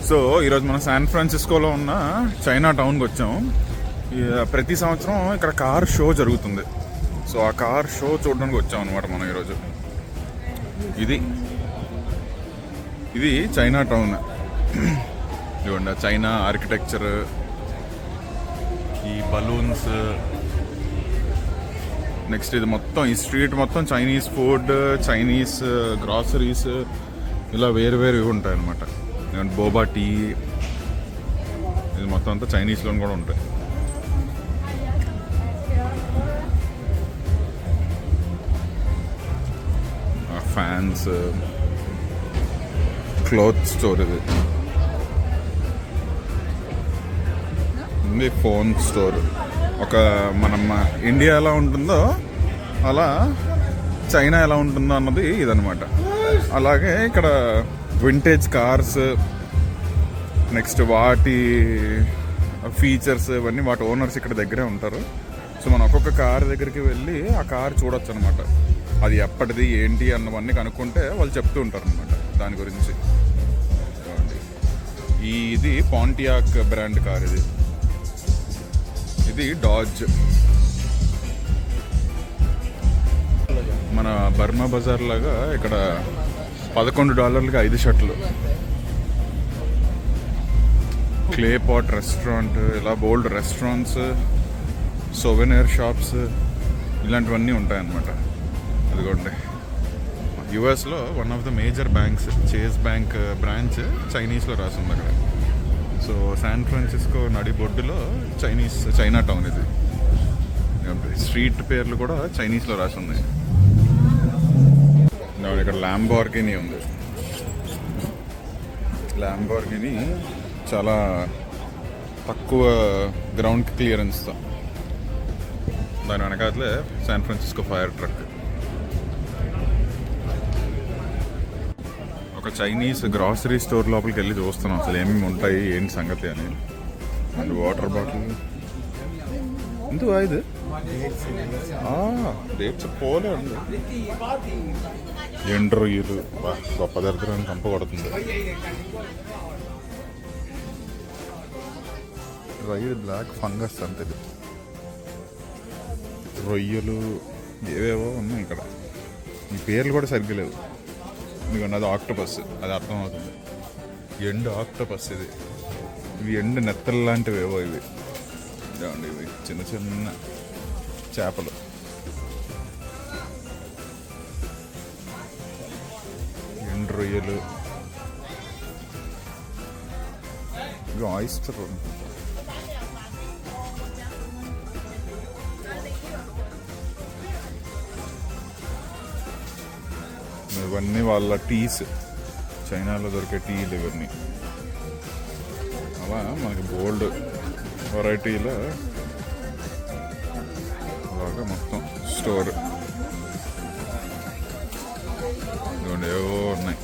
So ఈరోజు మనం San ఫ్రాన్సిస్కోలో ఉన్న చైనా టౌన్కి వచ్చాము. ప్రతి సంవత్సరం ఇక్కడ కార్ షో జరుగుతుంది. సో ఆ కార్ షో చూడడానికి వచ్చాం అనమాట మనం ఈరోజు. ఇది చైనా టౌన్. ఇదిగోండి చైనా ఆర్కిటెక్చర్, ఈ బలూన్స్, నెక్స్ట్ ఇది మొత్తం ఈ స్ట్రీట్ మొత్తం చైనీస్ ఫుడ్, చైనీస్ గ్రాసరీస్, ఇలా వేరు వేరు ఉంటాయి అనమాట. బోబా టీ, ఇది మొత్తం అంతా చైనీస్లో కూడా ఉంటాయి. ఫ్యాన్స్, క్లాత్ స్టోర్, ఇది ఫోన్ స్టోర్. ఒక మనం ఇండియా ఎలా ఉంటుందో అలా చైనా ఎలా ఉంటుందో అన్నది ఇదనమాట. అలాగే ఇక్కడ వింటేజ్ కార్స్, నెక్స్ట్ వాటి ఫీచర్స్ ఇవన్నీ వాటి ఓనర్స్ ఇక్కడ దగ్గరే ఉంటారు. సో మనం ఒక్కొక్క కార్ దగ్గరికి వెళ్ళి ఆ కార్ చూడొచ్చు అనమాట. అది ఎప్పటిది ఏంటి అన్నవన్నీ కనుక్కుంటే వాళ్ళు చెప్తూ ఉంటారు అనమాట దాని గురించి. ఇది పాంటియాక్ బ్రాండ్ కార్. ఇది డాజ్. మన బర్మా బజార్ లాగా ఇక్కడ $11కి 5 షర్ట్లు. క్లే పాట్ రెస్టారెంట్, ఇలా బోల్డ్ రెస్టారెంట్స్, సోవెనియర్ షాప్స్, ఇలాంటివన్నీ ఉంటాయన్నమాట. అదిగోండి యుఎస్లో one of the major banks, Chase bank branch చైనీస్లో రాసింది అక్కడ. సో శాన్ ఫ్రాన్సిస్కో నడిబొడ్డులో చైనా టౌన్ ఇది. స్ట్రీట్ పేర్లు కూడా చైనీస్లో రాసింది. ఇక్కడ ల్యాంబోర్గినీ ఉంది. ల్యాంబోర్గినీ చాలా తక్కువ గ్రౌండ్ క్లియరెన్స్తో. దాని వెనకాతలే శాన్ ఫ్రాన్సిస్కో ఫైర్ ట్రక్. ఒక చైనీస్ గ్రాసరీ స్టోర్ లోపలికి వెళ్ళి చూస్తున్నాం అసలు ఏమేమి ఉంటాయి ఏంటి సంగతి అని. అండ్ వాటర్ బాటిల్ ఎందుకు ఇది డేట్స్ పోలే ఉంది. ఎండ్రొయ్యలు గొప్ప దరిద్రాన్ని చంపబడుతుంది. రొయ్యలు బ్లాక్ ఫంగస్ అంతే. రొయ్యలు ఏవేవో ఉన్నాయి ఇక్కడ. ఈ పేర్లు కూడా సరిగ్గా లేవు. ఎందుకంటే అది ఆక్టోపస్, అది అర్థమవుతుంది. ఎండు ఆక్టోపస్ ఇది. ఇవి ఎండు నెత్తలు లాంటివి ఏవో ఇవి. ఇవి చిన్న చిన్న చేపలు. ఎండు రొయ్యలు, ఇవి ఆయిస్టర్. ఇవన్నీ వాళ్ళ టీస్, చైనాలో దొరికే టీలు ఇవన్నీ. అలా మనకి బోల్డ్ వెరైటీలో అలాగా మొత్తం స్టోర్. ఇదిగోండి ఏవో ఉన్నాయి.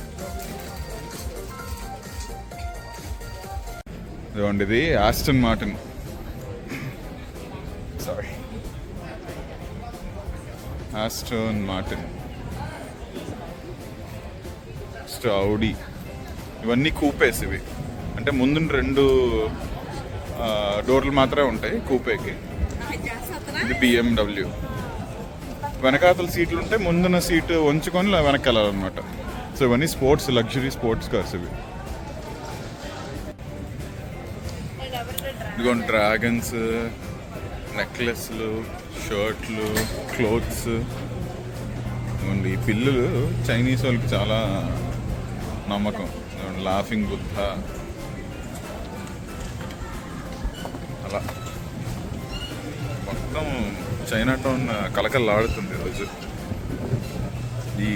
ఇదిగోండి ఇది Aston Martin, sorry Aston Martin, Audi. ఇవన్నీ కూపేస్. ఇవి అంటే ముందు 2 డోర్లు మాత్రమే ఉంటాయి కూపేకి. ఇది BMW. వెనకాతల సీట్లు ఉంటే ముందున్న సీటు వంచుకొని వెనక్కి వెళ్ళాలన్నమాట. సో ఇవన్నీ స్పోర్ట్స్, లగ్జరీ స్పోర్ట్స్ కార్స్ ఇవి. ఇదిగోండి డ్రాగన్స్, నెక్లెస్లు, షర్ట్లు, క్లోత్స్. ఇదిగోండి ఈ పిల్లులు చైనీస్ వాళ్ళకి చాలా నమ్మకం. లాఫింగ్ బుద్ధ, అలా మొత్తం చైనా టౌన్ కలకల్లాడుతుంది ఈరోజు ఈ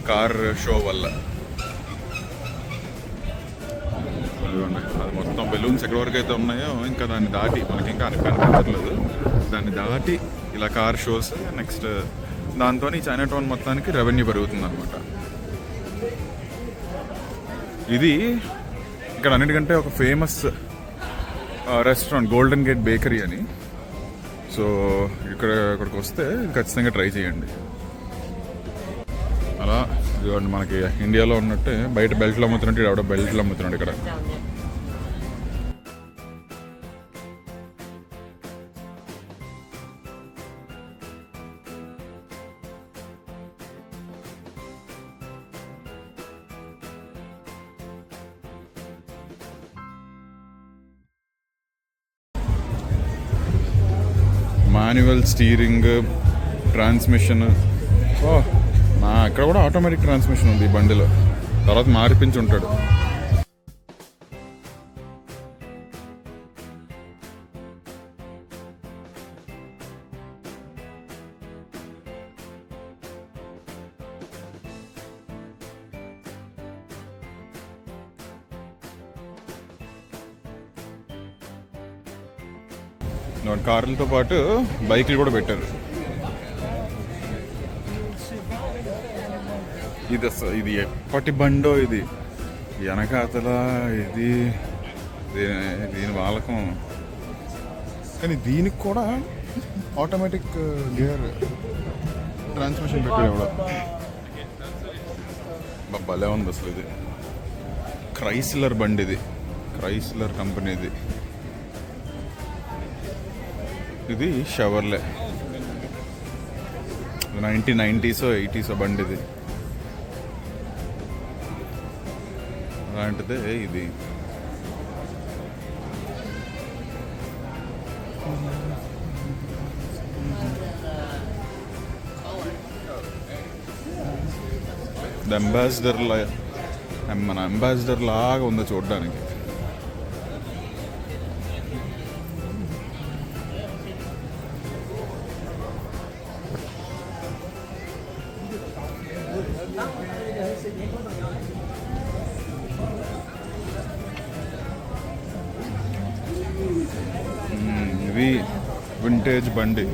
కార్ షో వల్ల. అది మొత్తం బెలూన్స్ ఎక్కడి వరకు అయితే ఉన్నాయో ఇంకా దాన్ని దాటి మనకి ఇంకా కనిపించట్లేదు. దాన్ని దాటి ఇలా కార్ షోస్, నెక్స్ట్ దాంతో ఈ చైనా టౌన్ మొత్తానికి రెవెన్యూ పెరుగుతుంది అనమాట. ఇది ఇక్కడ అన్నిటికంటే ఒక famous restaurant, golden gate bakery అని. సో ఇక్కడికి వస్తే ఖచ్చితంగా ట్రై చేయండి. అలా ఇదిగోండి మనకి ఇండియాలో ఉన్నట్టే బయట బెల్ట్లు అమ్ముతున్నట్టు ఎవడో బెల్ట్లు అమ్ముతున్నాడు ఇక్కడ. Manual steering, transmission. ఇక్కడ కూడా ఆటోమేటిక్ ట్రాన్స్మిషన్ ఉంది ఈ బండిలో. తర్వాత మార్పించి ఉంటాడు. కార్లతో పాటు బైక్లు కూడా పెట్టారు. ఇది ఎప్పటి బండో ఇది, వెనకాతల ఇది దీని వాలకం. కానీ దీనికి కూడా ఆటోమేటిక్ గేర్ ట్రాన్స్మిషన్ పెట్టాడు కూడా. భలే ఉంది అసలు. ఇది క్రైస్లర్ బండి, ఇది క్రైస్లర్ కంపెనీది. ఇది షవర్లే, 1990s 80s బండి ఇది. అలాంటిదే ఇది. మన అంబాసిడర్ లాగా ఉందో చూడడానికి. ఇది వింటేజ్ బండి,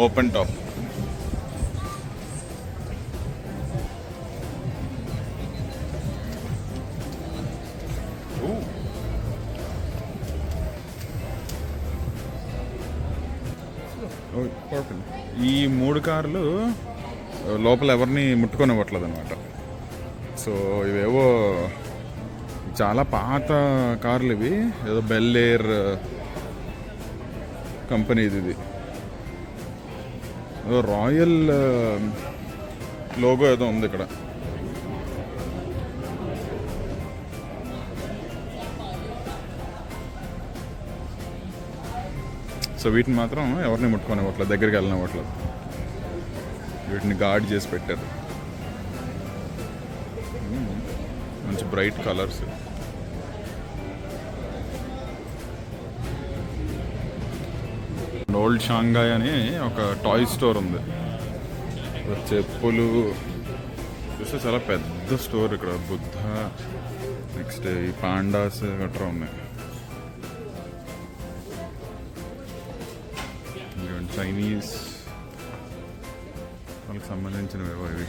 ఓపెన్ టాప్. ఈ 3 కార్లు లోపల ఎవరిని ముట్టుకొనివ్వట్లేదు అనమాట. సో ఇవేవో చాలా పాత కార్లు ఇవి. ఏదో బెల్ ఎయిర్ కంపెనీది. ఇది ఏదో రాయల్ లోగో ఏదో ఉంది ఇక్కడ. సో వీటిని మాత్రం ఎవరిని ముట్టుకోనివ్వట్లేదు, దగ్గరికి వెళ్ళనివ్వట్లేదు. వీటిని గార్డ్ చేసి పెట్టారు. మంచి బ్రైట్ కలర్స్. ఓల్డ్ షాంఘాయ్ అని ఒక టాయ్ స్టోర్ ఉంది. చెప్పులు చూస్తే చాలా పెద్ద స్టోర్ ఇక్కడ. బుద్ధ, నెక్స్ట్ ఈ పాండాస్ గట్రా ఉన్నాయి. చైనీస్ వాళ్ళకి సంబంధించినవేవో ఇవి.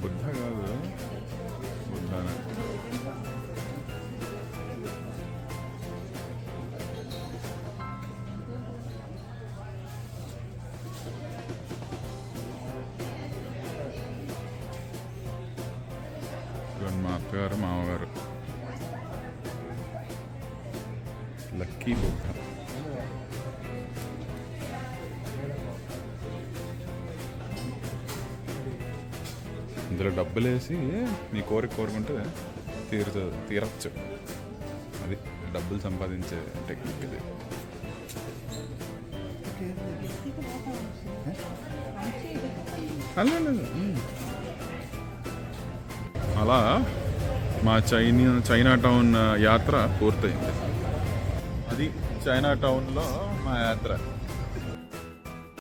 బుద్ధ కాదు, బుద్ధానే. మా అత్తగారు, మామగారు. లక్కీ బుద్ధ. ఇందులో డబ్బులు వేసి నీ కోరిక కోరుకుంటే తీరచ్చు. అది డబ్బులు సంపాదించే టెక్నిక్ ఇది. అలా మా చైనా టౌన్ యాత్ర పూర్తయింది. అది చైనా టౌన్లో మా యాత్ర.